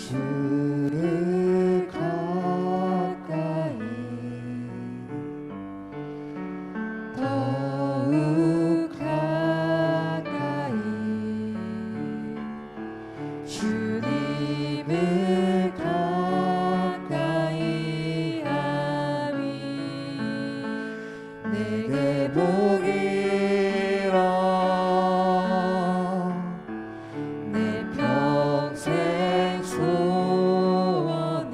주를 가까이 더욱 가까이 주님을 가까이 하미 내게 복이라 내 평생 소원은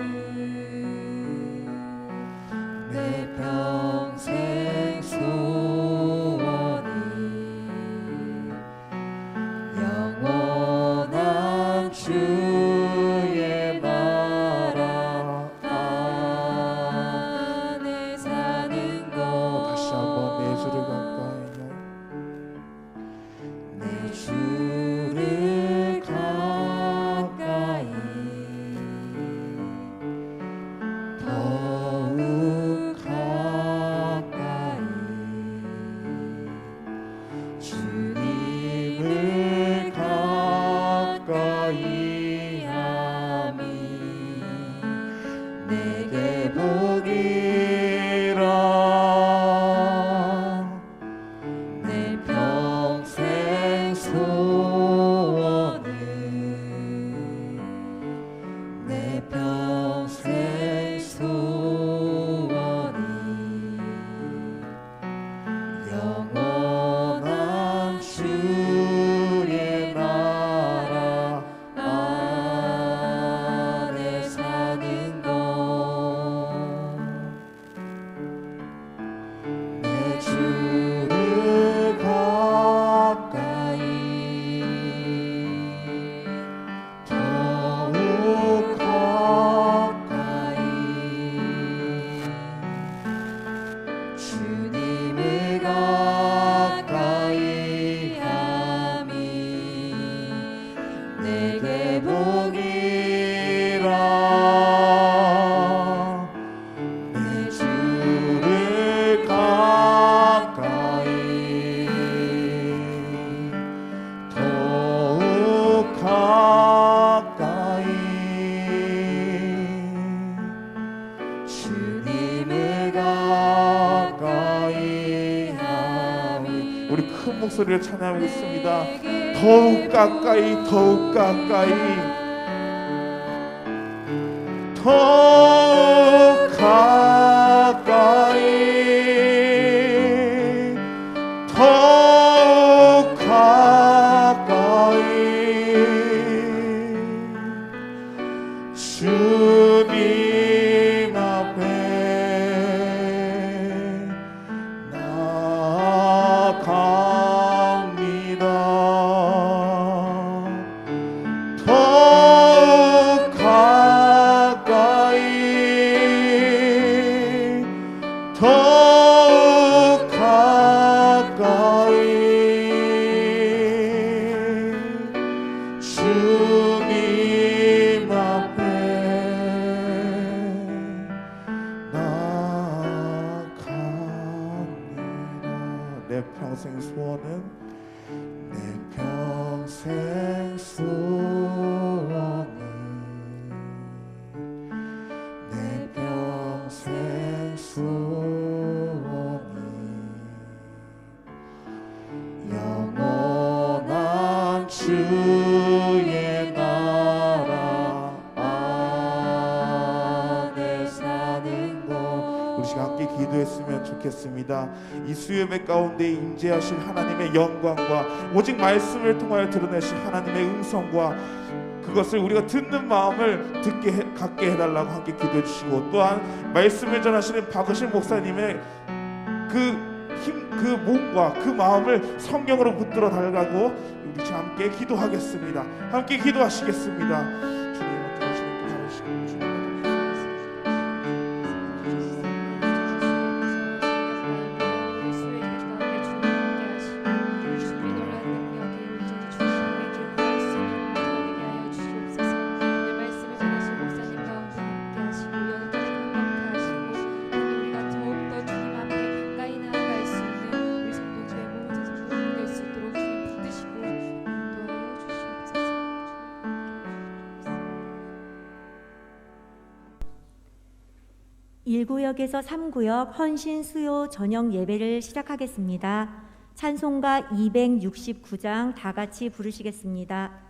내 평생 소원은 영원한 주의 나라 안에 사는 것 다시 한번 내 주를 가까이 내 주를 가까이 더욱 가까이 주님을 가까이 하미 내게 복이라 내 평생 소원은 내 평생 소원은 영원한 주의 나라 안에 사는 것 내 주를 가까이 더욱 가까이 주님을 가까이 하미 내게 복이라 내 주를 가까이 더욱 가까이 주님을 가까이 하미 우리 큰 목소리로 찬양하겠습니다. 더욱 가까이 더욱 가까이 더욱 가까이 더욱 가까이 주님 앞에 나아갑니다. 더욱 가까이 더욱 가까이 주님 앞에 나아갑니다. 내 평생 소원은 내 평생 소원은 내 평생 소원은 영원한 주의 나라 안에 사는 것 우리 시간 함께 기도했으면 좋겠습니다. 이 수요예배 가운데 임재하실 하나님의 영광과 오직 말씀을 통하여 드러내실 하나님의 음성과 그것을 우리가 듣는 마음을 갖게 해달라고 함께 기도해 주시고, 또한 말씀을 전하시는 박으신 목사님의 그 힘, 그 몸과 그 마음을 성령으로 붙들어 달라고 우리 함께 기도하겠습니다. 함께 기도하시겠습니다. 1구역에서 3구역 헌신 수요 저녁 예배를 시작하겠습니다. 찬송가 269장 다 같이 부르시겠습니다.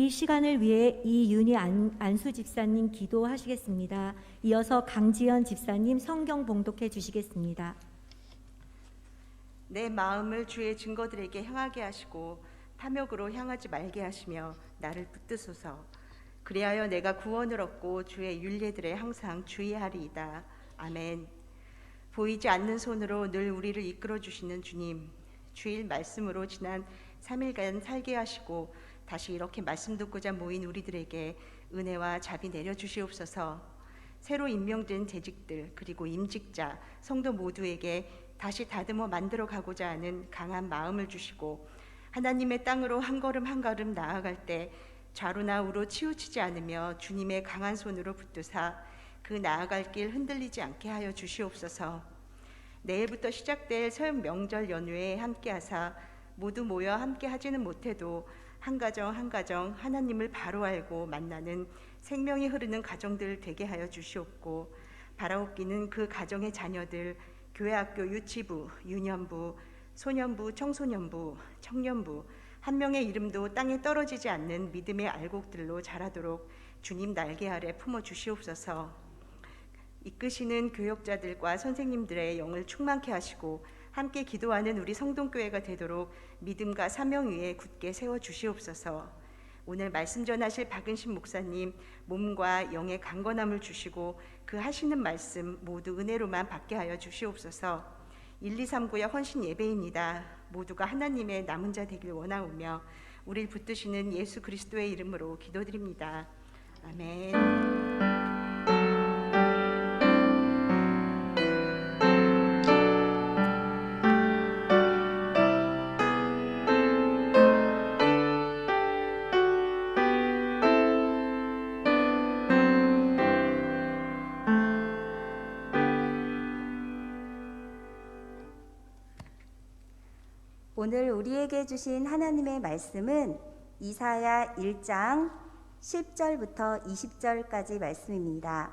이 시간을 위해 이윤희 안수 집사님 기도하시겠습니다. 이어서 강지연 집사님 성경 봉독해 주시겠습니다. 내 마음을 주의 증거들에게 향하게 하시고 탐욕으로 향하지 말게 하시며 나를 붙드소서. 그리하여 내가 구원을 얻고 주의 율례들에 항상 주의하리이다. 아멘. 보이지 않는 손으로 늘 우리를 이끌어 주시는 주님, 주일 말씀으로 지난 3일간 살게 하시고 다시 이렇게 말씀 듣고자 모인 우리들에게 은혜와 자비 내려주시옵소서. 새로 임명된 재직들 그리고 임직자 성도 모두에게 다시 다듬어 만들어 가고자 하는 강한 마음을 주시고 하나님의 땅으로 한 걸음 한 걸음 나아갈 때 좌로나 우로 치우치지 않으며 주님의 강한 손으로 붙드사 그 나아갈 길 흔들리지 않게 하여 주시옵소서. 내일부터 시작될 설 명절 연휴에 함께하사 모두 모여 함께 하지는 못해도 한 가정 한 가정 하나님을 바로 알고 만나는 생명이 흐르는 가정들 되게 하여 주시옵고 바라옵기는 그 가정의 자녀들 교회학교 유치부, 유년부, 소년부, 청소년부, 청년부 한 명의 이름도 땅에 떨어지지 않는 믿음의 알곡들로 자라도록 주님 날개 아래 품어 주시옵소서. 이끄시는 교역자들과 선생님들의 영을 충만케 하시고 함께 기도하는 우리 성동교회가 되도록 믿음과 사명 위에 굳게 세워 주시옵소서. 오늘 말씀 전하실 박은신 목사님 몸과 영의 강건함을 주시고 그 하시는 말씀 모두 은혜로만 받게 하여 주시옵소서. 1239의 헌신 예배입니다. 모두가 하나님의 남은 자 되길 원하오며 우리를 붙드시는 예수 그리스도의 이름으로 기도드립니다. 아멘. 오늘 우리에게 주신 하나님의 말씀은 이사야 1장 10절부터 20절까지 말씀입니다.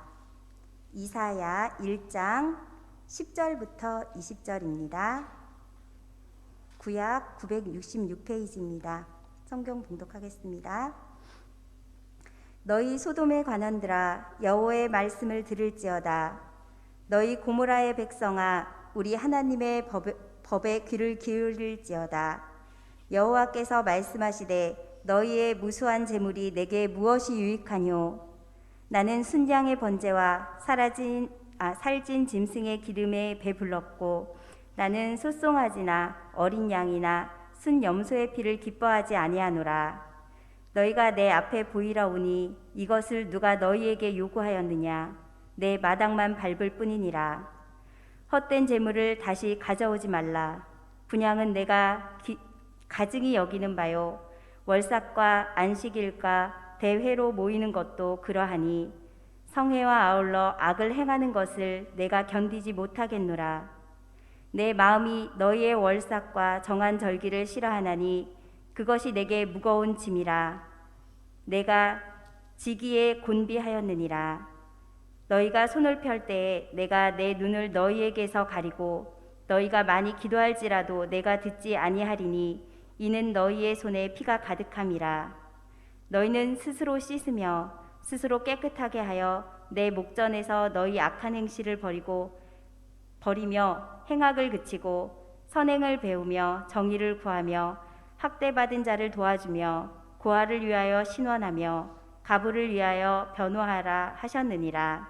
이사야 1장 10절부터 20절입니다. 구약 966페이지입니다. 성경 봉독하겠습니다. 너희 소돔의 관원들아 여호와의 말씀을 들을지어다. 너희 고모라의 백성아 우리 하나님의 법에 귀를 기울일지어다. 여호와께서 말씀하시되 너희의 무수한 재물이 내게 무엇이 유익하뇨? 나는 순양의 번제와 살진 짐승의 기름에 배불렀고 나는 소송아지나 어린 양이나 순 염소의 피를 기뻐하지 아니하노라. 너희가 내 앞에 보이라 오니 이것을 누가 너희에게 요구하였느냐? 내 마당만 밟을 뿐이니라. 헛된 재물을 다시 가져오지 말라. 분향은 내가 가증히 여기는 바요. 월삭과 안식일과 대회로 모이는 것도 그러하니 성회와 아울러 악을 행하는 것을 내가 견디지 못하겠노라. 내 마음이 너희의 월삭과 정한 절기를 싫어하나니 그것이 내게 무거운 짐이라. 내가 지기에 곤비하였느니라. 너희가 손을 펼 때에 내가 내 눈을 너희에게서 가리고 너희가 많이 기도할지라도 내가 듣지 아니하리니 이는 너희의 손에 피가 가득함이라. 너희는 스스로 씻으며 스스로 깨끗하게 하여 내 목전에서 너희 악한 행실을 버리며 행악을 그치고 선행을 배우며 정의를 구하며 학대받은 자를 도와주며 고아를 위하여 신원하며 가부를 위하여 변호하라 하셨느니라.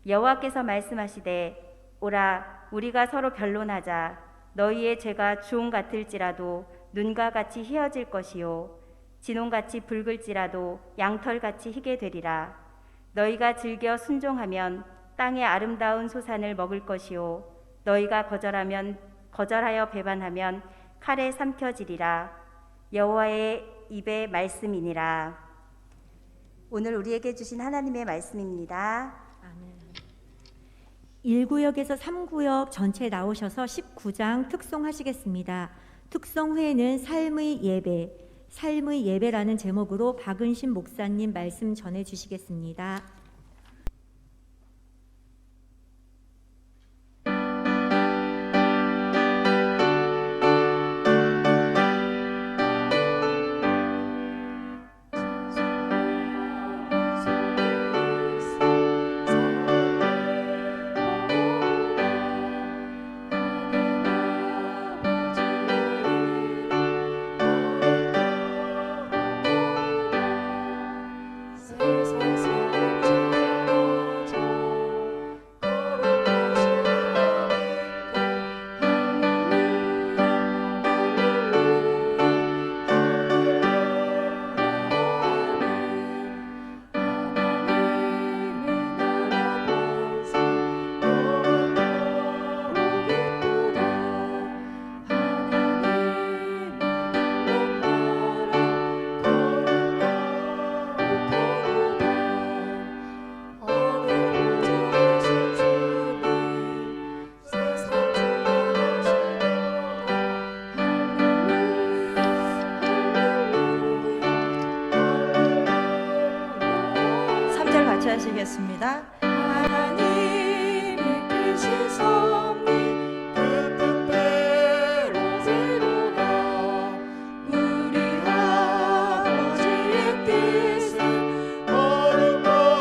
여호와께서 말씀하시되 오라 우리가 서로 변론하자. 너희의 죄가 주홍 같을지라도 눈과 같이 희어질 것이요 진홍같이 붉을지라도 양털같이 희게 되리라. 너희가 즐겨 순종하면 땅의 아름다운 소산을 먹을 것이요 너희가 거절하여 배반하면 칼에 삼켜지리라. 여호와의 입의 말씀이니라. 오늘 우리에게 주신 하나님의 말씀입니다. 아멘. 1구역에서 3구역 전체 나오셔서 19장 특송하시겠습니다. 특송 후에는 삶의 예배라는 제목으로 박은신 목사님 말씀 전해 주시겠습니다. 하시겠습니다. 하나님의 크신 섭리 그 뜻대로 이루라. 우리 아버지의 뜻은 거룩거룩하도다.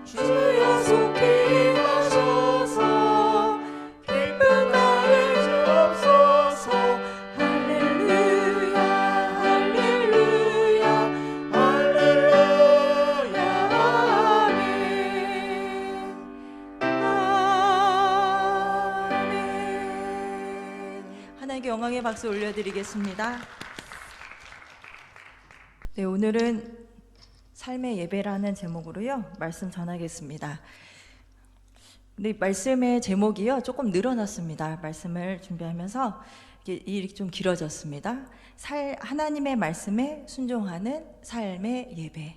주여 속히 하소서. 기쁜 날을 주옵소서. 할렐루야 하나님께 영광의 박수 올려드리겠습니다. 네, 오늘은 삶의 예배라는 제목으로요 말씀 전하겠습니다. 근데 말씀의 제목이요 조금 늘어났습니다. 말씀을 준비하면서 이게 좀 길어졌습니다. 하나님의 말씀에 순종하는 삶의 예배.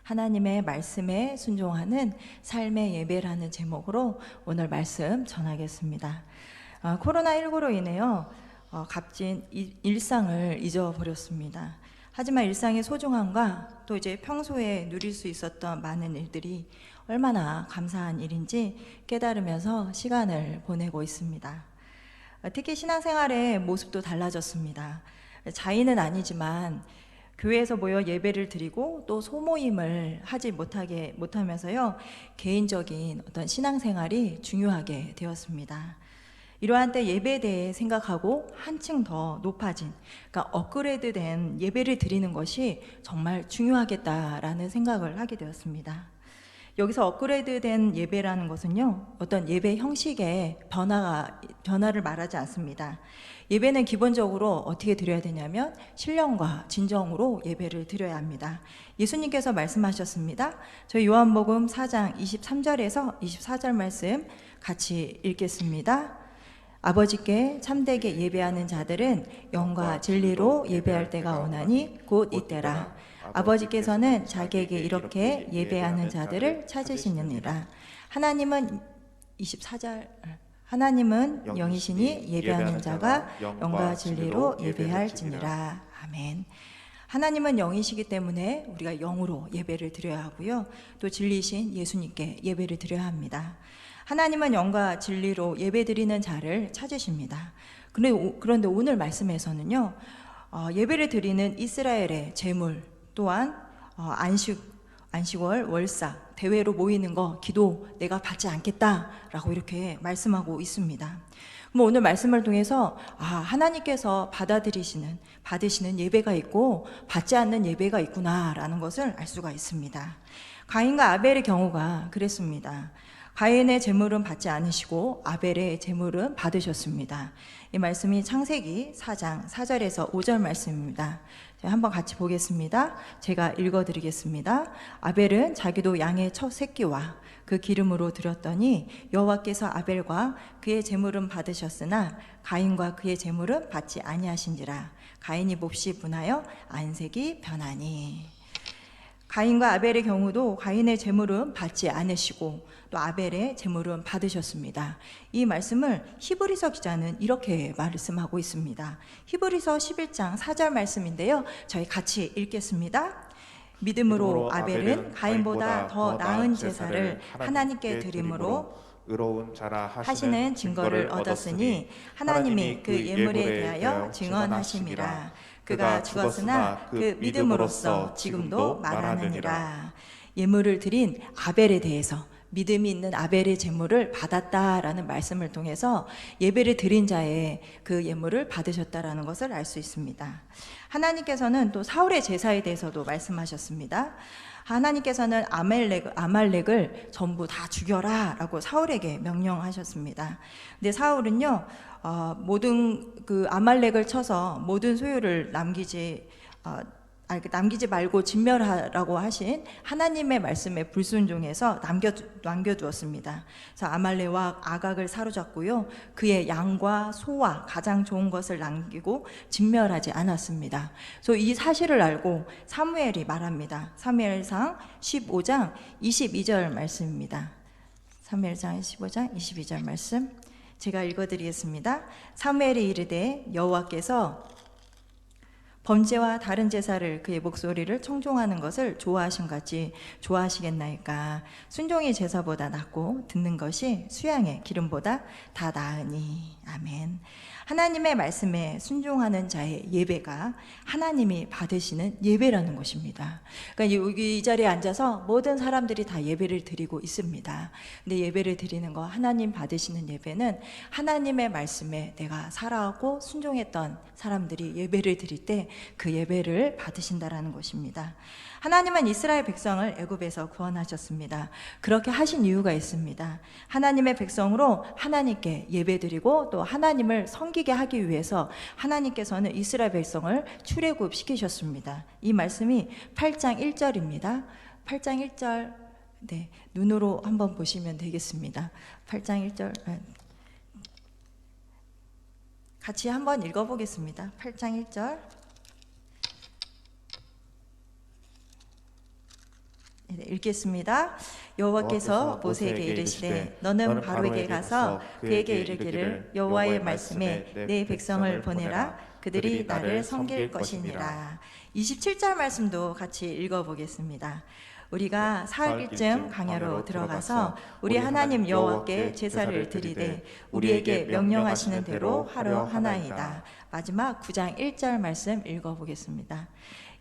하나님의 말씀에 순종하는 삶의 예배라는 제목으로 오늘 말씀 전하겠습니다. 코로나19로 인해요 값진 일상을 잊어버렸습니다. 하지만 일상의 소중함과 또 이제 평소에 누릴 수 있었던 많은 일들이 얼마나 감사한 일인지 깨달으면서 시간을 보내고 있습니다. 특히 신앙생활의 모습도 달라졌습니다. 자의는 아니지만 교회에서 모여 예배를 드리고 또 소모임을 하지 못하면서요 개인적인 어떤 신앙생활이 중요하게 되었습니다. 이러한 때 예배에 대해 생각하고 한층 더 높아진, 그러니까 업그레이드된 예배를 드리는 것이 정말 중요하겠다라는 생각을 하게 되었습니다. 여기서 업그레이드된 예배라는 것은요 어떤 예배 형식의 변화를 말하지 않습니다. 예배는 기본적으로 어떻게 드려야 되냐면 신령과 진정으로 예배를 드려야 합니다. 예수님께서 말씀하셨습니다. 저희 요한복음 4장 23절에서 24절 말씀 같이 읽겠습니다. 아버지께 참되게 예배하는 자들은 영과 진리로 예배할 때가 오나니 곧 이때라. 아버지께서는 자기에게 이렇게 예배하는 자들을 찾으시느니라. 하나님은 24절 하나님은 영이시니 예배하는 자가 영과 진리로 예배할지니라. 아멘. 하나님은 영이시기 때문에 우리가 영으로 예배를 드려야 하고요. 또 진리신 예수님께 예배를 드려야 합니다. 하나님은 영과 진리로 예배드리는 자를 찾으십니다. 그런데 오늘 말씀에서는요 예배를 드리는 이스라엘의 제물 또한 안식월, 월사, 대회로 모이는 거 기도 내가 받지 않겠다라고 이렇게 말씀하고 있습니다. 오늘 말씀을 통해서 하나님께서 받으시는 예배가 있고 받지 않는 예배가 있구나라는 것을 알 수가 있습니다. 가인과 아벨의 경우가 그랬습니다. 가인의 제물은 받지 않으시고 아벨의 제물은 받으셨습니다. 이 말씀이 창세기 4장 4절에서 5절 말씀입니다. 한번 같이 보겠습니다. 제가 읽어드리겠습니다. 아벨은 자기도 양의 첫 새끼와 그 기름으로 드렸더니 여호와께서 아벨과 그의 제물은 받으셨으나 가인과 그의 제물은 받지 아니하신지라. 가인이 몹시 분하여 안색이 변하니. 가인과 아벨의 경우도 가인의 제물은 받지 않으시고 또 아벨의 제물은 받으셨습니다. 이 말씀을 히브리서 기자는 이렇게 말씀하고 있습니다. 히브리서 11장 4절 말씀인데요. 저희 같이 읽겠습니다. 믿음으로 아벨은 가인보다 더 나은 제사를 하나님께 드림으로 의로운 자라 하시는 증거를 얻었으니 하나님이 그 예물에 대하여 증언하심이라. 그가 죽었으나 그 믿음으로써 지금도 말하느니라. 예물을 드린 아벨에 대해서 믿음이 있는 아벨의 제물을 받았다라는 말씀을 통해서 예배를 드린 자의 그 예물을 받으셨다라는 것을 알 수 있습니다. 하나님께서는 또 사울의 제사에 대해서도 말씀하셨습니다. 하나님께서는 아말렉을 전부 다 죽여라 라고 사울에게 명령하셨습니다. 근데 사울은요 모든 그 아말렉을 쳐서 모든 소유를 남기지 말고 진멸하라고 하신 하나님의 말씀에 불순종해서 남겨두었습니다. 그래서 아말렉과 아각을 사로잡고요. 그의 양과 소와 가장 좋은 것을 남기고 진멸하지 않았습니다. 그래서 이 사실을 알고 사무엘이 말합니다. 사무엘상 15장 22절 말씀입니다. 사무엘상 15장 22절 말씀 제가 읽어드리겠습니다. 사무엘이 이르되 여호와께서 범죄와 다른 제사를 그의 목소리를 청종하는 것을 좋아하신 같이 좋아하시겠나이까. 순종이 제사보다 낫고 듣는 것이 수양의 기름보다 다 나으니. 아멘. 하나님의 말씀에 순종하는 자의 예배가 하나님이 받으시는 예배라는 것입니다. 그러니까 여기 이 자리에 앉아서 모든 사람들이 다 예배를 드리고 있습니다. 근데 예배를 드리는 거 하나님 받으시는 예배는 하나님의 말씀에 내가 살아가고 순종했던 사람들이 예배를 드릴 때 그 예배를 받으신다라는 것입니다. 하나님은 이스라엘 백성을 애굽에서 구원하셨습니다. 그렇게 하신 이유가 있습니다. 하나님의 백성으로 하나님께 예배드리고 또 하나님을 섬기게 하기 위해서 하나님께서는 이스라엘 백성을 출애굽시키셨습니다. 이 말씀이 8장 1절입니다. 8장 1절 네, 눈으로 한번 보시면 되겠습니다. 8장 1절 같이 한번 읽어보겠습니다. 8장 1절 읽겠습니다. 여호와께서 모세에게 이르시되 너는 바로에게 가서 그에게 이르기를 여호와의 말씀에 내 백성을 보내라. 그들이 나를 섬길 것이니라. 27절 말씀도 같이 읽어보겠습니다. 우리가 사흘쯤 광야로 들어가서 우리 하나님 여호와께 제사를 드리되 우리에게 명령하시는 대로 하려 하나이다. 마지막 9장 1절 말씀 읽어보겠습니다.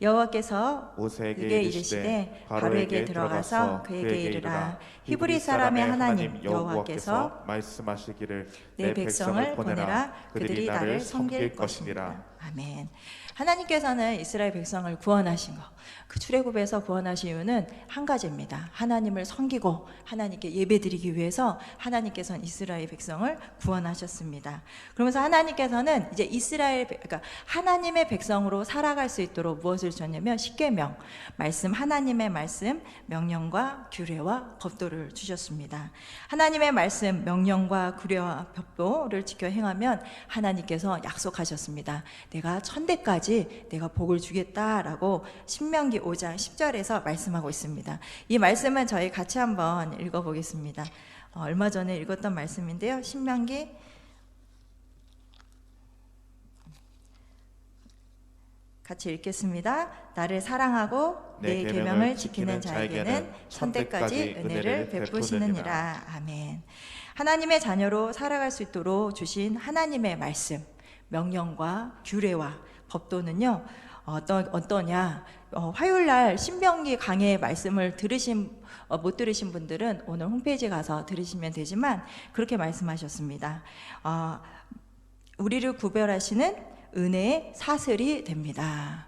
여호와께서 모세에게 이르시되 바로에게 들어가서 그에게 이르라. 히브리 사람의 하나님 여호와께서 말씀하시기를 내 백성을 보내라. 그들이 나를 섬길 것이니라. 아멘. 하나님께서는 이스라엘 백성을 구원하신 것, 그 출애굽에서 구원하신 이유는 한 가지입니다. 하나님을 섬기고 하나님께 예배드리기 위해서 하나님께서는 이스라엘 백성을 구원하셨습니다. 그러면서 하나님께서는 이제 그러니까 하나님의 백성으로 살아갈 수 있도록 무엇을 주셨냐면 십계명, 말씀, 하나님의 말씀, 명령과 규례와 법도를 주셨습니다. 하나님의 말씀, 명령과 규례와 법도를 지켜 행하면 하나님께서 약속하셨습니다. 내가 천대까지 내가 복을 주겠다라고 신명기 5장 10절에서 말씀하고 있습니다. 이 말씀은 저희 같이 한번 읽어보겠습니다. 얼마 전에 읽었던 말씀인데요. 신명기 같이 읽겠습니다. 나를 사랑하고 내 계명을 지키는 자에게는 천대까지 은혜를 베푸시느니라. 아멘. 하나님의 자녀로 살아갈 수 있도록 주신 하나님의 말씀, 명령과 규례와 법도는요, 어떠냐? 화요일날 신명기 강해 말씀을 못 들으신 분들은 오늘 홈페이지 가서 들으시면 되지만 그렇게 말씀하셨습니다. 우리를 구별하시는 은혜의 사슬이 됩니다.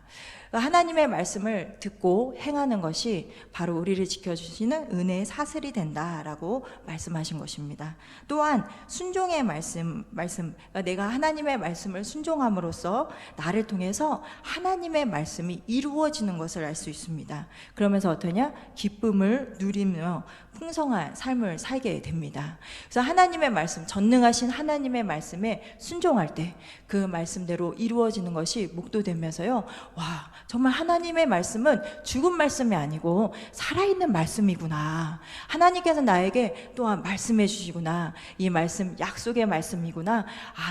하나님의 말씀을 듣고 행하는 것이 바로 우리를 지켜주시는 은혜의 사슬이 된다라고 말씀하신 것입니다. 또한 순종의 말씀, 그러니까 내가 하나님의 말씀을 순종함으로써 나를 통해서 하나님의 말씀이 이루어지는 것을 알 수 있습니다. 그러면서 어떠냐? 기쁨을 누리며 풍성한 삶을 살게 됩니다. 그래서 하나님의 말씀, 전능하신 하나님의 말씀에 순종할 때 그 말씀대로 이루어지는 것이 목도되면서요, 와, 정말 하나님의 말씀은 죽은 말씀이 아니고 살아있는 말씀이구나. 하나님께서 나에게 또한 말씀해 주시구나. 이 말씀 약속의 말씀이구나.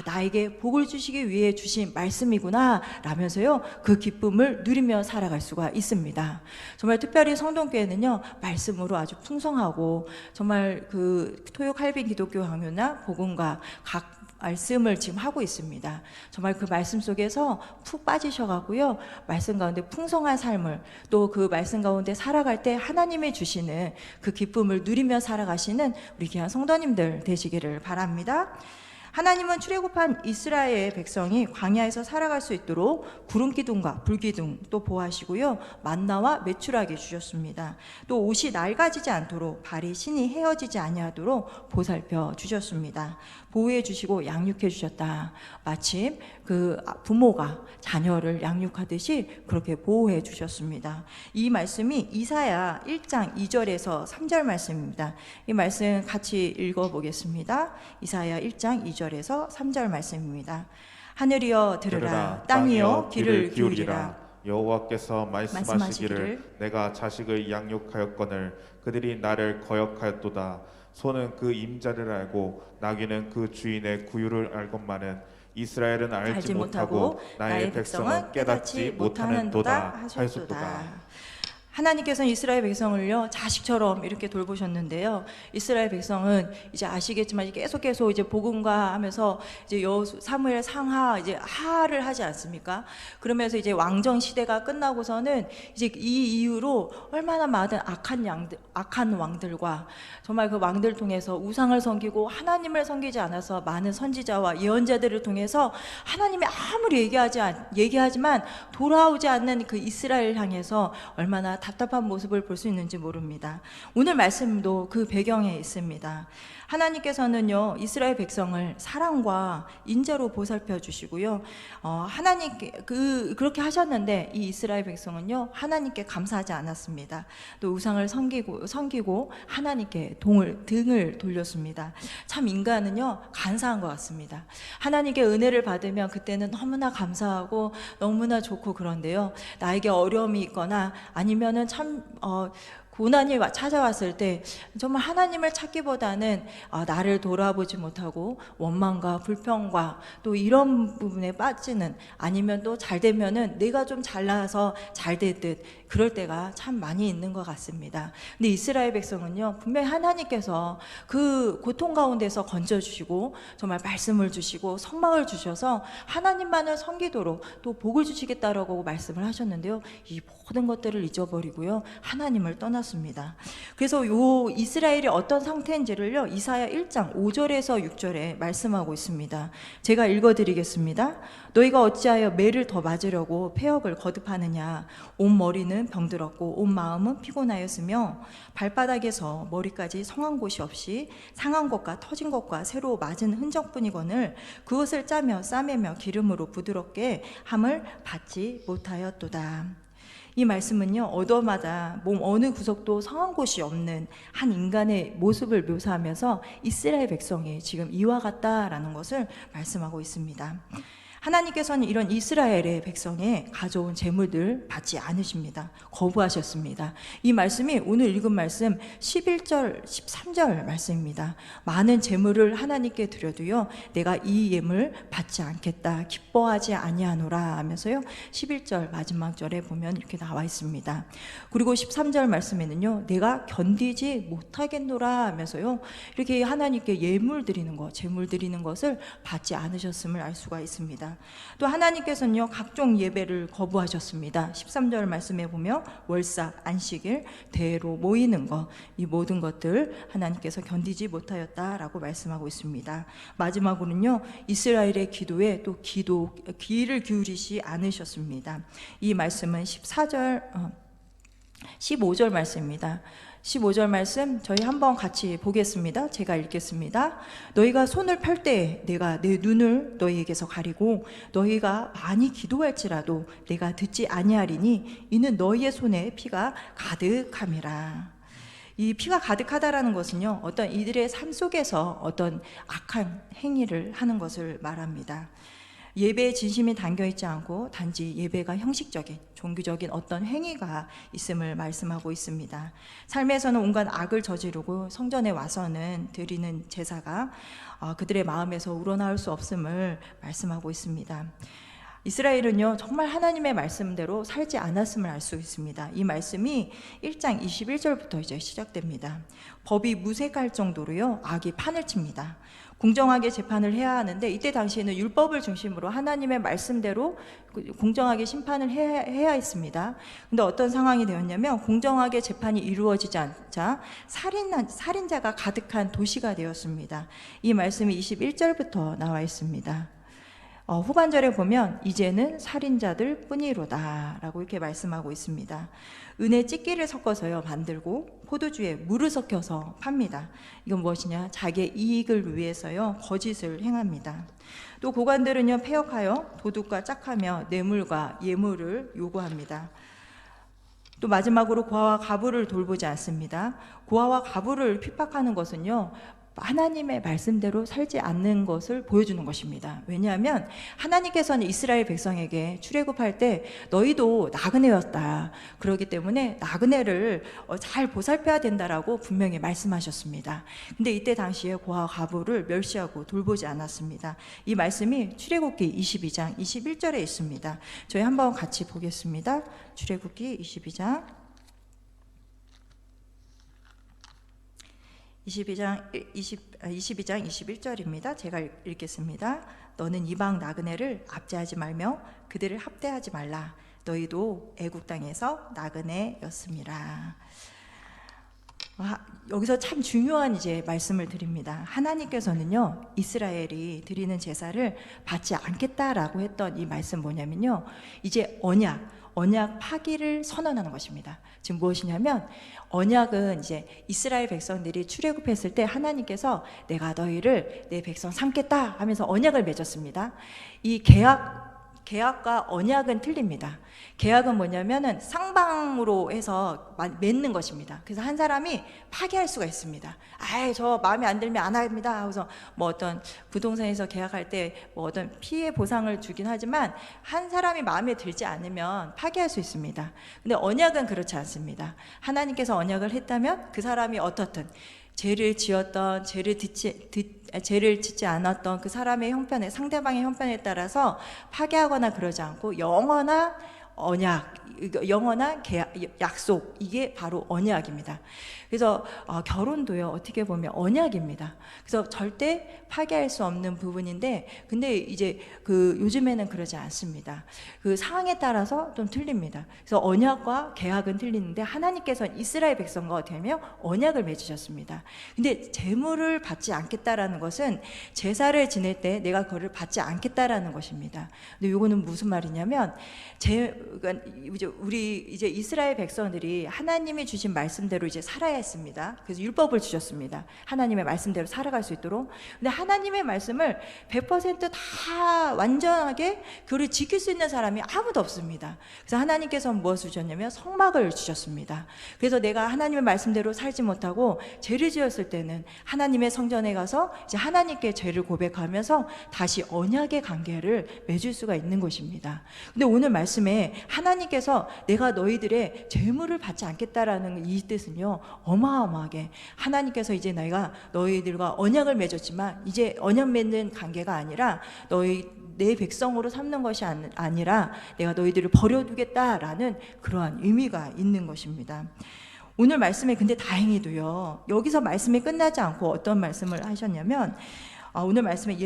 나에게 복을 주시기 위해 주신 말씀이구나 라면서요, 그 기쁨을 누리며 살아갈 수가 있습니다. 정말 특별히 성동교회는요, 말씀으로 아주 풍성하고 정말 그 토요 할빈 기독교 강요나 복음과 각 말씀을 지금 하고 있습니다. 정말 그 말씀 속에서 푹 빠지셔가고요, 말씀 가운데 풍성한 삶을, 또 그 말씀 가운데 살아갈 때 하나님이 주시는 그 기쁨을 누리며 살아가시는 우리 귀한 성도님들 되시기를 바랍니다. 하나님은 출애굽한 이스라엘 백성이 광야에서 살아갈 수 있도록 구름 기둥과 불 기둥 또 보호하시고요, 만나와 메추라기 주셨습니다. 또 옷이 낡아지지 않도록 발이 신이 헤어지지 아니하도록 보살펴 주셨습니다. 보호해 주시고 양육해 주셨다. 마침 그 부모가 자녀를 양육하듯이 그렇게 보호해 주셨습니다. 이 말씀이 이사야 1장 2절에서 3절 말씀입니다. 이 말씀 같이 읽어보겠습니다. 이사야 1장 2절에서 3절 말씀입니다. 하늘이여 들으라, 땅이여 귀를 기울이라. 여호와께서 말씀하시기를 내가 자식을 양육하였거늘 그들이 나를 거역하였도다. 소는 그 임자를 알고 나귀는 그 주인의 구유를 알건만은 이스라엘은 알지 못하고 나의 백성은 깨닫지 못하는도다 하셨도다. 하나님께서는 이스라엘 백성을요 자식처럼 이렇게 돌보셨는데요. 이스라엘 백성은 이제 아시겠지만 계속 이제 복음과 하면서 이제 사무엘 상하 이제 하를 하지 않습니까? 그러면서 이제 왕정 시대가 끝나고서는 이제 이 이후로 얼마나 많은 악한 왕들과 정말 그 왕들 통해서 우상을 섬기고 하나님을 섬기지 않아서 많은 선지자와 예언자들을 통해서 하나님이 아무리 얘기하지만 돌아오지 않는 그 이스라엘 향해서 얼마나 답답한 모습을 볼 수 있는지 모릅니다. 오늘 말씀도 그 배경에 있습니다. 하나님께서는요 이스라엘 백성을 사랑과 인자로 보살펴 주시고요. 하나님께 그렇게 하셨는데 이 이스라엘 백성은요 하나님께 감사하지 않았습니다. 또 우상을 섬기고 하나님께 등을 돌렸습니다. 참 인간은요 간사한 것 같습니다. 하나님께 은혜를 받으면 그때는 너무나 감사하고 너무나 좋고 그런데요 나에게 어려움이 있거나 아니면은 참 고난이 찾아왔을 때 정말 하나님을 찾기보다는 나를 돌아보지 못하고 원망과 불평과 또 이런 부분에 빠지는, 아니면 또 잘 되면은 내가 좀 잘나서 잘 되듯 그럴 때가 참 많이 있는 것 같습니다. 근데 이스라엘 백성은요 분명히 하나님께서 그 고통 가운데서 건져주시고 정말 말씀을 주시고 선망을 주셔서 하나님만을 섬기도록 또 복을 주시겠다라고 말씀을 하셨는데요 이 모든 것들을 잊어버리고요 하나님을 떠났습니다. 그래서 요 이스라엘이 어떤 상태인지를요 이사야 1장 5절에서 6절에 말씀하고 있습니다. 제가 읽어드리겠습니다. 너희가 어찌하여 매를 더 맞으려고 폐역을 거듭하느냐. 온 머리는 병들었고 온 마음은 피곤하였으며 발바닥에서 머리까지 성한 곳이 없이 상한 것과 터진 것과 새로 맞은 흔적뿐이거늘 그것을 짜며 싸매며 기름으로 부드럽게 함을 받지 못하였도다. 이 말씀은요 얻어마다 몸 어느 구석도 성한 곳이 없는 한 인간의 모습을 묘사하면서 이스라엘 백성이 지금 이와 같다라는 것을 말씀하고 있습니다. 하나님께서는 이런 이스라엘의 백성에 가져온 재물들 받지 않으십니다. 거부하셨습니다. 이 말씀이 오늘 읽은 말씀 11절 13절 말씀입니다. 많은 재물을 하나님께 드려도요 내가 이 예물 받지 않겠다, 기뻐하지 아니하노라 하면서요 11절 마지막 절에 보면 이렇게 나와 있습니다. 그리고 13절 말씀에는요 내가 견디지 못하겠노라 하면서요 이렇게 하나님께 예물 드리는 것, 재물 드리는 것을 받지 않으셨음을 알 수가 있습니다. 또 하나님께서는요 각종 예배를 거부하셨습니다. 13절 말씀에 보면 월삭, 안식일, 대회로 모이는 것, 이 모든 것들 하나님께서 견디지 못하였다라고 말씀하고 있습니다. 마지막으로는요 이스라엘의 기도에 또 귀를 기울이지 않으셨습니다. 이 말씀은 15절 말씀입니다. 15절 말씀 저희 한번 같이 보겠습니다. 제가 읽겠습니다. 너희가 손을 펼 때 내가 내 눈을 너희에게서 가리고 너희가 많이 기도할지라도 내가 듣지 아니하리니 이는 너희의 손에 피가 가득함이라. 이 피가 가득하다라는 것은요 어떤 이들의 삶 속에서 어떤 악한 행위를 하는 것을 말합니다. 예배에 진심이 담겨있지 않고 단지 예배가 형식적인 종교적인 어떤 행위가 있음을 말씀하고 있습니다. 삶에서는 온갖 악을 저지르고 성전에 와서는 드리는 제사가 그들의 마음에서 우러나올 수 없음을 말씀하고 있습니다. 이스라엘은요 정말 하나님의 말씀대로 살지 않았음을 알 수 있습니다. 이 말씀이 1장 21절부터 이제 시작됩니다. 법이 무색할 정도로요 악이 판을 칩니다. 공정하게 재판을 해야 하는데 이때 당시에는 율법을 중심으로 하나님의 말씀대로 공정하게 심판을 해야 했습니다. 근데 어떤 상황이 되었냐면 공정하게 재판이 이루어지지 않자 살인자가 가득한 도시가 되었습니다. 이 말씀이 21절부터 나와 있습니다. 후반절에 보면 이제는 살인자들 뿐이로다 라고 이렇게 말씀하고 있습니다. 은에 찌끼를 섞어서요 만들고 포도주에 물을 섞여서 팝니다. 이건 무엇이냐? 자기의 이익을 위해서요 거짓을 행합니다. 또 고관들은요 폐역하여 도둑과 짝하며 뇌물과 예물을 요구합니다. 또 마지막으로 고아와 가부를 돌보지 않습니다. 고아와 가부를 핍박하는 것은요 하나님의 말씀대로 살지 않는 것을 보여주는 것입니다. 왜냐하면 하나님께서는 이스라엘 백성에게 출애굽할 때 너희도 나그네였다. 그렇기 때문에 나그네를 잘 보살펴야 된다라고 분명히 말씀하셨습니다. 근데 이때 당시에 고아 가부를 멸시하고 돌보지 않았습니다. 이 말씀이 출애굽기 22장 21절에 있습니다. 저희 한번 같이 보겠습니다. 출애굽기 22장 22장 21절입니다. 제가 읽겠습니다. 너는 이방 나그네를 압제하지 말며 그들을 합대하지 말라. 너희도 애국 땅에서 나그네였습니다. 여기서 참 중요한 이제 말씀을 드립니다. 하나님께서는요, 이스라엘이 드리는 제사를 받지 않겠다라고 했던 이 말씀 뭐냐면요, 이제 언약 파기를 선언하는 것입니다. 지금 무엇이냐면, 언약은 이제 이스라엘 백성들이 출애굽했을 때 하나님께서 내가 너희를 내 백성 삼겠다 하면서 언약을 맺었습니다. 이 계약과 언약은 틀립니다. 계약은 뭐냐면은 쌍방으로 해서 맺는 것입니다. 그래서 한 사람이 파기할 수가 있습니다. 저 마음에 안 들면 안 합니다. 하고서 뭐 어떤 부동산에서 계약할 때 뭐 어떤 피해 보상을 주긴 하지만 한 사람이 마음에 들지 않으면 파기할 수 있습니다. 근데 언약은 그렇지 않습니다. 하나님께서 언약을 했다면 그 사람이 어떻든 죄를 지었던, 죄를 짓지 않았던 그 사람의 형편에, 상대방의 형편에 따라서 파괴하거나 그러지 않고 영원한 언약, 영원한 약속, 이게 바로 언약입니다. 그래서 결혼도요, 어떻게 보면 언약입니다. 그래서 절대 파괴할 수 없는 부분인데, 근데 이제 요즘에는 그러지 않습니다. 그 상황에 따라서 좀 틀립니다. 그래서 언약과 계약은 틀리는데, 하나님께서 이스라엘 백성과 어떻게 하면 언약을 맺으셨습니다. 근데 제물을 받지 않겠다라는 것은 제사를 지낼 때 내가 그거를 받지 않겠다라는 것입니다. 근데 이거는 무슨 말이냐면, 우리 이제 이스라엘 백성들이 하나님이 주신 말씀대로 이제 살아야 했습니다. 그래서 율법을 주셨습니다. 하나님의 말씀대로 살아갈 수 있도록. 근데 하나님의 말씀을 100% 완전하게 그를 지킬 수 있는 사람이 아무도 없습니다. 그래서 하나님께서 무엇을 주셨냐면 성막을 주셨습니다. 그래서 내가 하나님의 말씀대로 살지 못하고 죄를 지었을 때는 하나님의 성전에 가서 이제 하나님께 죄를 고백하면서 다시 언약의 관계를 맺을 수가 있는 것입니다. 근데 오늘 말씀에 하나님께서 내가 너희들의 재물을 받지 않겠다라는 이 뜻은요, 어마어마하게 하나님께서 이제 내가 너희들과 언약을 맺었지만 이제 언약 맺는 관계가 아니라 내 백성으로 삼는 것이 아니라 내가 너희들을 버려두겠다라는 그러한 의미가 있는 것입니다. 오늘 말씀에 근데 다행히도요, 여기서 말씀이 끝나지 않고 어떤 말씀을 하셨냐면, 오늘 말씀에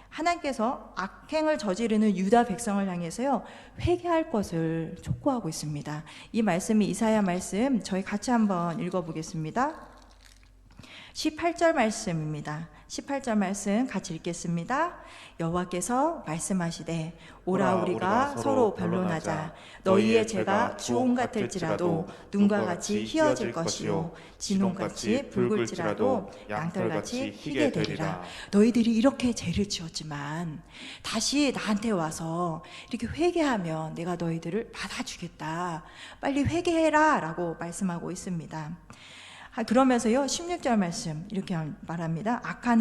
하나님께서 악행을 저지르는 유다 백성을 향해서요, 회개할 것을 촉구하고 있습니다. 이 말씀이 이사야 말씀, 저희 같이 한번 읽어보겠습니다. 18절 말씀입니다. 18절 말씀 같이 읽겠습니다. 여호와께서 말씀하시되 오라 우리가 서로 변론하자. 너희의 죄가 주홍 같을지라도 눈과 같이 희어질 것이요 진홍같이 붉을지라도 양털같이 희게 되리라. 너희들이 이렇게 죄를 지었지만 다시 나한테 와서 이렇게 회개하면 내가 너희들을 받아주겠다. 빨리 회개해라 라고 말씀하고 있습니다. 그러면서요, 16절 말씀 이렇게 말합니다. 악한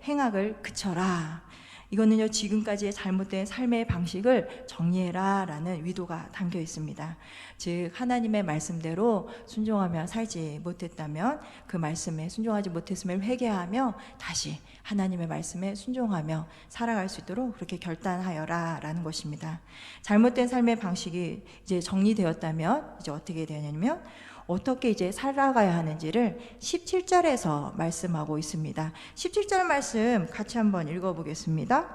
행악을 그쳐라. 이거는요, 지금까지의 잘못된 삶의 방식을 정리해라 라는 의도가 담겨 있습니다. 즉 하나님의 말씀대로 순종하며 살지 못했다면, 그 말씀에 순종하지 못했음을 회개하며 다시 하나님의 말씀에 순종하며 살아갈 수 있도록 그렇게 결단하여라 라는 것입니다. 잘못된 삶의 방식이 이제 정리되었다면 이제 어떻게 되냐면, 어떻게 이제 살아가야 하는지를 17절에서 말씀하고 있습니다. 17절 말씀 같이 한번 읽어보겠습니다.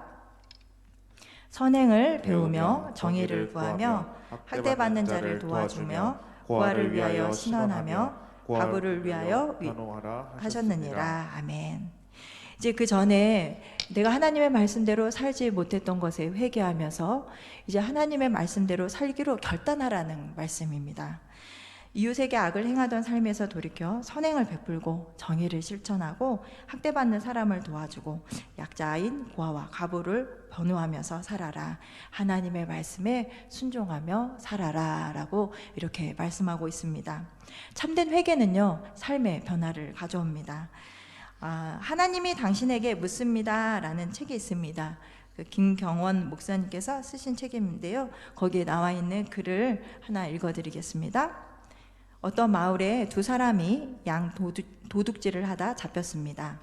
선행을 배우며 정의를 구하며 학대받는 자를 도와주며 고아를 위하여 신원하며 과부를 위하여 하셨느니라. 아멘. 이제 그 전에 내가 하나님의 말씀대로 살지 못했던 것에 회개하면서 이제 하나님의 말씀대로 살기로 결단하라는 말씀입니다. 이웃에게 악을 행하던 삶에서 돌이켜 선행을 베풀고 정의를 실천하고 학대받는 사람을 도와주고 약자인 고아와 과부를 변호하면서 살아라. 하나님의 말씀에 순종하며 살아라 라고 이렇게 말씀하고 있습니다. 참된 회개는요, 삶의 변화를 가져옵니다. 하나님이 당신에게 묻습니다 라는 책이 있습니다. 김경원 목사님께서 쓰신 책인데요, 거기에 나와 있는 글을 하나 읽어드리겠습니다. 어떤 마을에 두 사람이 양 도둑질을 하다 잡혔습니다.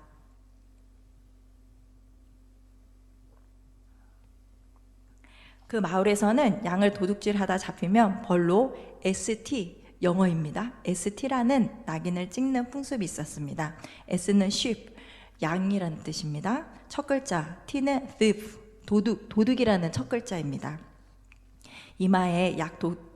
그 마을에서는 양을 도둑질하다 잡히면 벌로 ST, 영어입니다. ST라는 낙인을 찍는 풍습이 있었습니다. S는 sheep, 양이라는 뜻입니다. 첫 글자 T는 thief, 도둑이라는 첫 글자입니다. 이마에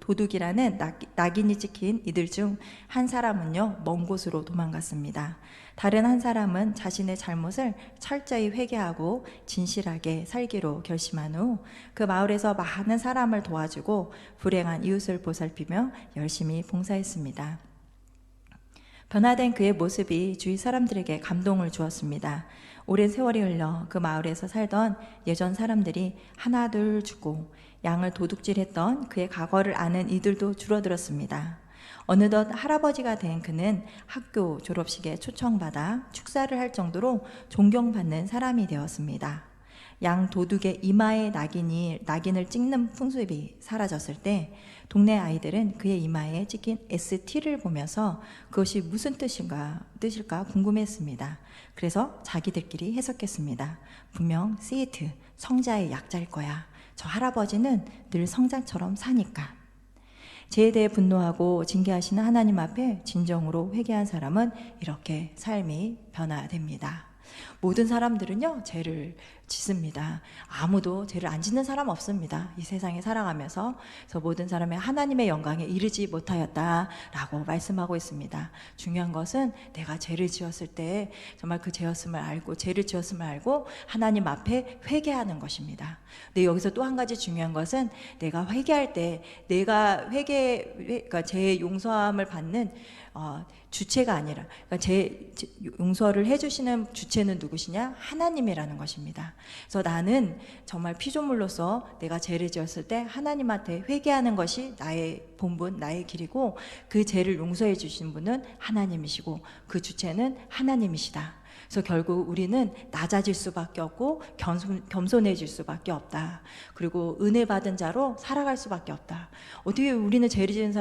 도둑이라는 낙인이 찍힌 이들 중 한 사람은요, 먼 곳으로 도망갔습니다. 다른 한 사람은 자신의 잘못을 철저히 회개하고 진실하게 살기로 결심한 후 그 마을에서 많은 사람을 도와주고 불행한 이웃을 보살피며 열심히 봉사했습니다. 변화된 그의 모습이 주위 사람들에게 감동을 주었습니다. 오랜 세월이 흘러 그 마을에서 살던 예전 사람들이 하나둘 죽고 양을 도둑질했던 그의 과거를 아는 이들도 줄어들었습니다. 어느덧 할아버지가 된 그는 학교 졸업식에 초청받아 축사를 할 정도로 존경받는 사람이 되었습니다. 양 도둑의 이마에 낙인을 찍는 풍습이 사라졌을 때 동네 아이들은 그의 이마에 찍힌 ST를 보면서 그것이 무슨 뜻일까 궁금했습니다. 그래서 자기들끼리 해석했습니다. 분명 세이트, 성자의 약자일 거야. 저 할아버지는 늘 성자처럼 사니까. 죄에 대해 분노하고 징계하시는 하나님 앞에 진정으로 회개한 사람은 이렇게 삶이 변화됩니다. 모든 사람들은요, 죄를 짓습니다. 아무도 죄를 안 짓는 사람 없습니다. 이 세상에 살아가면서. 그래서 모든 사람의 하나님의 영광에 이르지 못하였다라고 말씀하고 있습니다. 중요한 것은 내가 죄를 지었을 때 정말 그 죄를 지었음을 알고 하나님 앞에 회개하는 것입니다. 근데 여기서 또 한 가지 중요한 것은 내가 회개할 때 그러니까 죄의 용서함을 받는 주체가 아니라, 그러니까 제 용서를 해주시는 주체는 누구시냐? 하나님이라는 것입니다. 그래서 나는 정말 피조물로서 내가 죄를 지었을 때 하나님한테 회개하는 것이 나의 본분, 나의 길이고, 그 죄를 용서해 주신 분은 하나님이시고 그 주체는 하나님이시다. 그래서 결국 우리는 낮아질 수밖에 없고 겸손해질 수밖에 없다. 그리고 은혜 받은 자로 살아갈 수밖에 없다. 어떻게 우리는 죄를 지은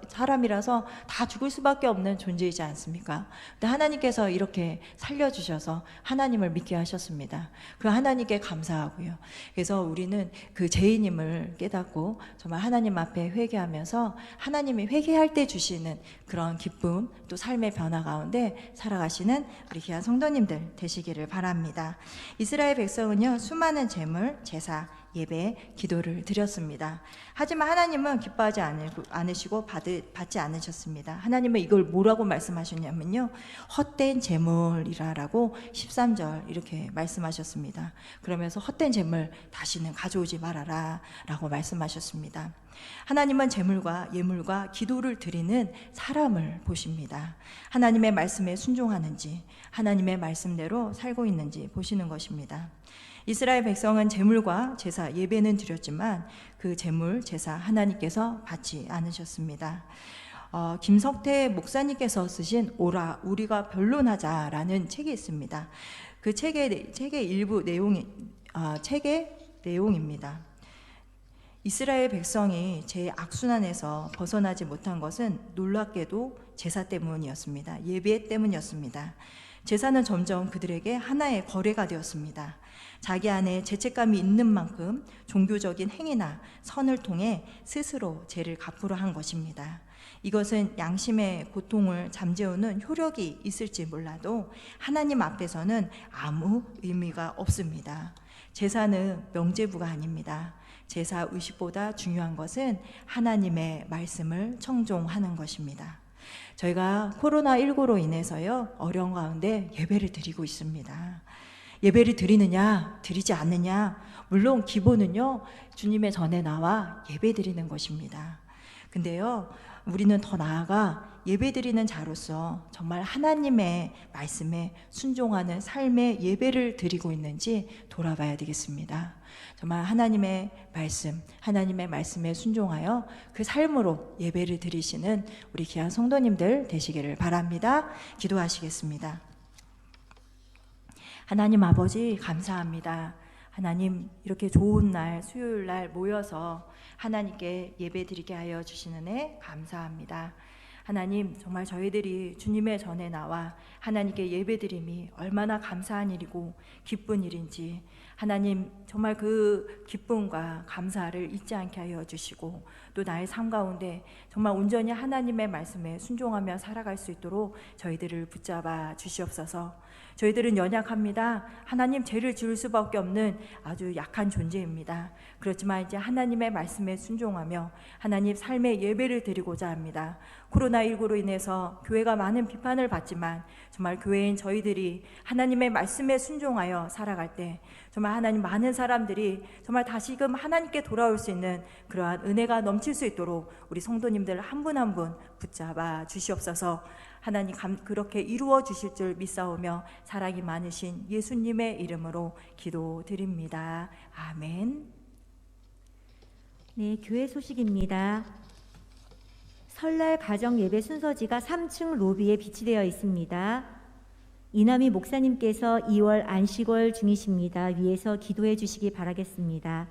사람이라서 다 죽을 수밖에 없는 존재이지 않습니까? 근데 하나님께서 이렇게 살려주셔서 하나님을 믿게 하셨습니다. 그 하나님께 감사하고요. 그래서 우리는 그 죄인임을 깨닫고 정말 하나님 앞에 회개하면서 하나님이 회개할 때 주시는 그런 기쁨, 또 삶의 변화 가운데 살아가시는 우리 귀한 성도님들 되시기를 바랍니다. 이스라엘 백성은요, 수많은 제물, 제사, 예배, 기도를 드렸습니다. 하지만 하나님은 기뻐하지 않으시고 받지 않으셨습니다. 하나님은 이걸 뭐라고 말씀하셨냐면요, 헛된 제물이라라고 13절 이렇게 말씀하셨습니다. 그러면서 헛된 제물 다시는 가져오지 말아라 라고 말씀하셨습니다. 하나님은 제물과 예물과 기도를 드리는 사람을 보십니다. 하나님의 말씀에 순종하는지, 하나님의 말씀대로 살고 있는지 보시는 것입니다. 이스라엘 백성은 제물과 제사, 예배는 드렸지만 그 제물, 제사 하나님께서 받지 않으셨습니다. 김석태 목사님께서 쓰신 오라 우리가 변론하자라는 책이 있습니다. 그 책의 일부 책의 내용입니다. 이스라엘 백성이 제 악순환에서 벗어나지 못한 것은 놀랍게도 제사 때문이었습니다. 예배 때문이었습니다. 제사는 점점 그들에게 하나의 거래가 되었습니다. 자기 안에 죄책감이 있는 만큼 종교적인 행위나 선을 통해 스스로 죄를 갚으려 한 것입니다. 이것은 양심의 고통을 잠재우는 효력이 있을지 몰라도 하나님 앞에서는 아무 의미가 없습니다. 제사는 명제부가 아닙니다. 제사 의식보다 중요한 것은 하나님의 말씀을 청종하는 것입니다. 저희가 코로나19로 인해서요, 어려운 가운데 예배를 드리고 있습니다. 예배를 드리느냐, 드리지 않느냐, 물론 기본은요, 주님의 전에 나와 예배 드리는 것입니다. 근데요, 우리는 더 나아가 예배 드리는 자로서 정말 하나님의 말씀에 순종하는 삶의 예배를 드리고 있는지 돌아봐야 되겠습니다. 정말 하나님의 말씀에 순종하여 그 삶으로 예배를 드리시는 우리 귀한 성도님들 되시기를 바랍니다. 기도하시겠습니다. 하나님 아버지 감사합니다. 하나님 이렇게 좋은 날 수요일 날 모여서 하나님께 예배드리게 하여 주시는 애 감사합니다. 하나님 정말 저희들이 주님의 전에 나와 하나님께 예배드림이 얼마나 감사한 일이고 기쁜 일인지 하나님 정말 그 기쁨과 감사를 잊지 않게 하여 주시고 또 나의 삶 가운데 정말 온전히 하나님의 말씀에 순종하며 살아갈 수 있도록 저희들을 붙잡아 주시옵소서. 저희들은 연약합니다. 하나님 죄를 지을 수밖에 없는 아주 약한 존재입니다. 그렇지만 이제 하나님의 말씀에 순종하며 하나님 삶의 예배를 드리고자 합니다. 코로나19로 인해서 교회가 많은 비판을 받지만 정말 교회인 저희들이 하나님의 말씀에 순종하여 살아갈 때 정말 하나님 많은 사람들이 정말 다시금 하나님께 돌아올 수 있는 그러한 은혜가 넘칠 수 있도록 우리 성도님들 한 분 한 분 붙잡아 주시옵소서. 하나님 그렇게 이루어 주실 줄 믿사오며 사랑이 많으신 예수님의 이름으로 기도드립니다. 아멘. 네, 교회 소식입니다. 설날 가정 예배 순서지가 3층 로비에 비치되어 있습니다. 이남희 목사님께서 2월 안식월 중이십니다. 위에서 기도해 주시기 바라겠습니다.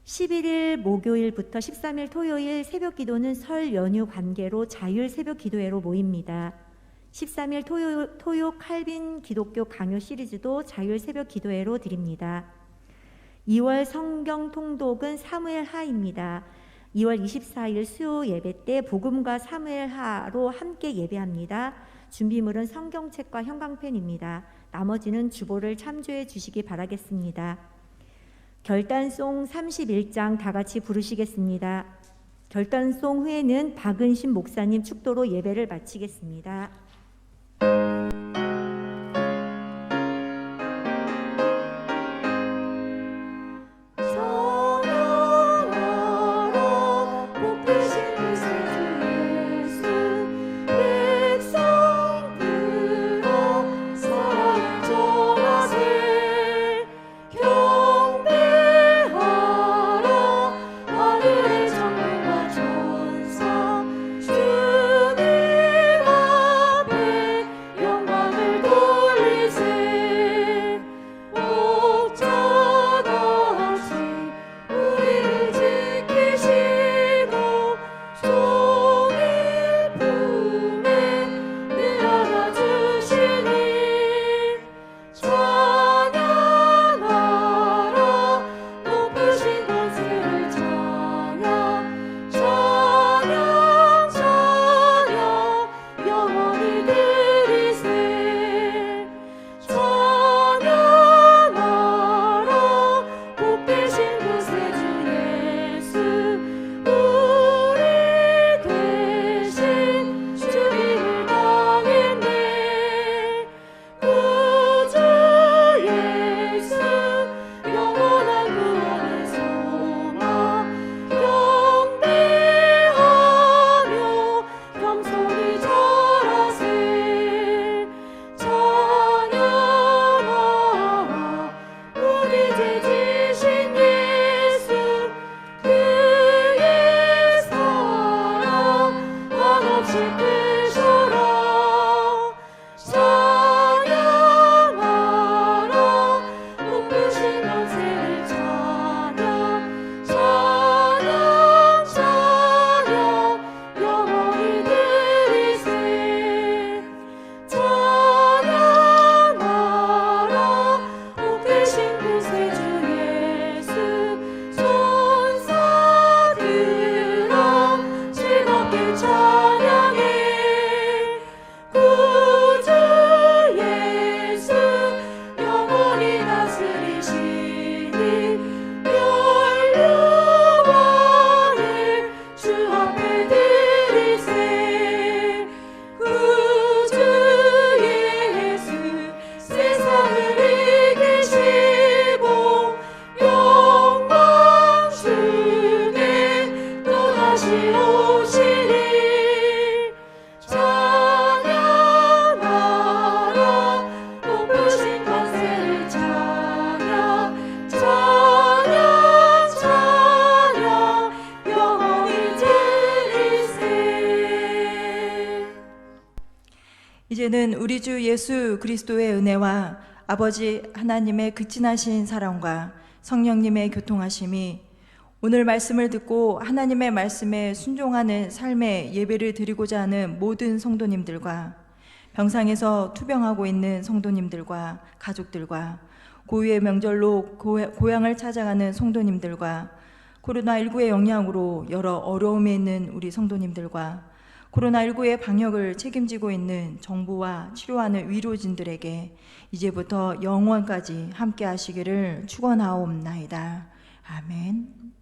11일 목요일부터 13일 토요일 새벽 기도는 설 연휴 관계로 자율 새벽 기도회로 모입니다. 13일 토요 칼빈 기독교 강요 시리즈도 자율 새벽 기도회로 드립니다. 2월 성경 통독은 사무엘 하입니다. 2월 24일 수요 예배 때 복음과 사무엘 하로 함께 예배합니다. 준비물은 성경책과 형광펜입니다. 나머지는 주보를 참조해 주시기 바라겠습니다. 결단송 31장 다 같이 부르시겠습니다. 결단송 후에는 박은신 목사님 축도로 예배를 마치겠습니다. 이제는 우리 주 예수 그리스도의 은혜와 아버지 하나님의 극진하신 사랑과 성령님의 교통하심이 오늘 말씀을 듣고 하나님의 말씀에 순종하는 삶의 예배를 드리고자 하는 모든 성도님들과 병상에서 투병하고 있는 성도님들과 가족들과 고유의 명절로 고향을 찾아가는 성도님들과 코로나19의 영향으로 여러 어려움에 있는 우리 성도님들과 코로나19의 방역을 책임지고 있는 정부와 치료하는 의료진들에게 이제부터 영원까지 함께 하시기를 축원하옵나이다. 아멘.